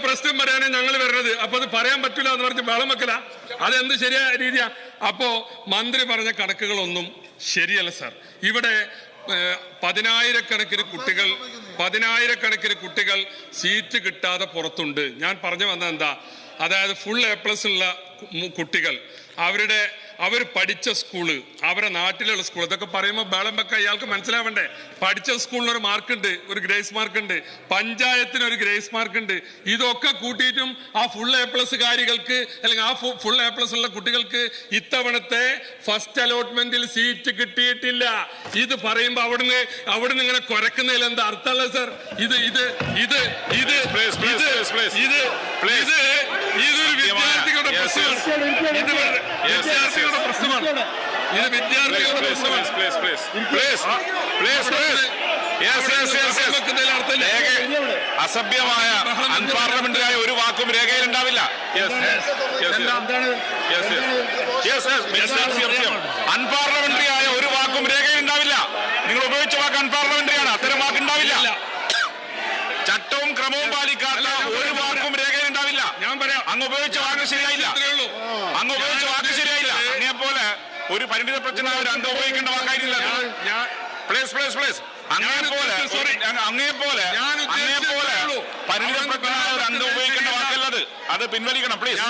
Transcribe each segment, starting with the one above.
പ്രശ്നം പറയാനാണ് ഞങ്ങൾ വരുന്നത്. അപ്പൊ അത് പറയാൻ പറ്റില്ല എന്ന് പറഞ്ഞ് ബഹളം വെക്കല, അതെന്ത് ശരിയായ രീതിയാ? അപ്പോ മന്ത്രി പറഞ്ഞ കണക്കുകളൊന്നും ശരിയല്ല സാർ. ഇവിടെ പതിനായിരക്കണക്കിന് കുട്ടികൾ സീറ്റ് കിട്ടാതെ പുറത്തുണ്ട്. ഞാൻ പറഞ്ഞു വന്നത് എന്താ, അതായത് ഫുൾ A+ ഉള്ള കുട്ടികൾ, അവർ പഠിച്ച സ്കൂള്, അവരെ നാട്ടിലുള്ള സ്കൂൾ, ഇതൊക്കെ പറയുമ്പോൾ ബഹളം വെക്കാൻ ഇയാൾക്ക് മനസ്സിലാവണ്ടേ? പഠിച്ച സ്കൂളിനൊരു മാർക്കുണ്ട്, ഒരു ഗ്രേസ് മാർക്കുണ്ട്, പഞ്ചായത്തിന് ഒരു ഗ്രേസ് മാർക്കുണ്ട്. ഇതൊക്കെ കൂട്ടിയിട്ടും ആ ഫുൾ A+ കാരികൾക്ക് അല്ലെങ്കിൽ ആ ഫുൾ A+ ഉള്ള കുട്ടികൾക്ക് ഇത്തവണത്തെ ഫസ്റ്റ് അലോട്ട്മെന്റിൽ സീറ്റ് കിട്ടിയിട്ടില്ല. ഇത് പറയുമ്പോൾ അവിടുന്ന് ഇങ്ങനെ കുരക്കുന്നതിൽ എന്താ അർത്ഥമല്ല സാർ? ഇതൊരു വിദ്യാർത്ഥികളുടെ പ്രശ്നമാണ്. ഇത് വിദ്യാർത്ഥികളുടെ അസഭ്യമായ അൺപാർലമെന്ററിയായ ഒരു വാക്കും രേഖയിൽ ഉണ്ടാവില്ല. അൺപാർലമെന്ററിയായ ഒരു വാക്കും രേഖയിൽ ഉണ്ടാവില്ല. നിങ്ങൾ ഉപയോഗിച്ച വാക്ക് അൺപാർലമെന്ററിയാണ്. അത്തരം വാക്ക് ഉണ്ടാവില്ല. ചട്ടവും ക്രമവും പാലിക്കാത്ത ഒരു വാക്കും രേഖയിൽ ഉണ്ടാവില്ല. ഞാൻ പറയാം, അങ്ങ് ഉപയോഗിച്ച വാക്ക് ശരിയായില്ല. അങ്ങേപോലെ ഒരു പരിണിതപ്രജ്ഞനായ ഒരു അംഗം ഉപയോഗിക്കേണ്ട വാക്കായിട്ടില്ല. അങ്ങേപോലെ പരിണിതപ്രജ്ഞനായ ഒരു അംഗം ഉപയോഗിക്കേണ്ട വാക്കല്ലത്. അത് പിൻവലിക്കണം പ്ലീസ്.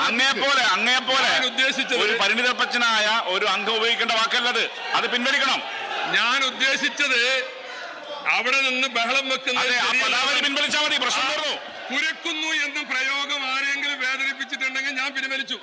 അങ്ങേപോലെ ഒരു പരിണിതപ്രജ്ഞനായ ഒരു അംഗം ഉപയോഗിക്കേണ്ട വാക്കല്ലത്. അത് പിൻവലിക്കണം. ഞാൻ ഉദ്ദേശിച്ചത് അവിടെ നിന്ന് ബഹളം വെക്കുന്നത് പിൻവലിച്ചാൽ മതി. പ്രശ്നം തീർന്നു. കുരക്കുന്നു എന്ന പ്രയോഗം ആരെങ്കിലും വേദനിപ്പിച്ചിട്ടുണ്ടെങ്കിൽ ഞാൻ പിൻവലിച്ചു.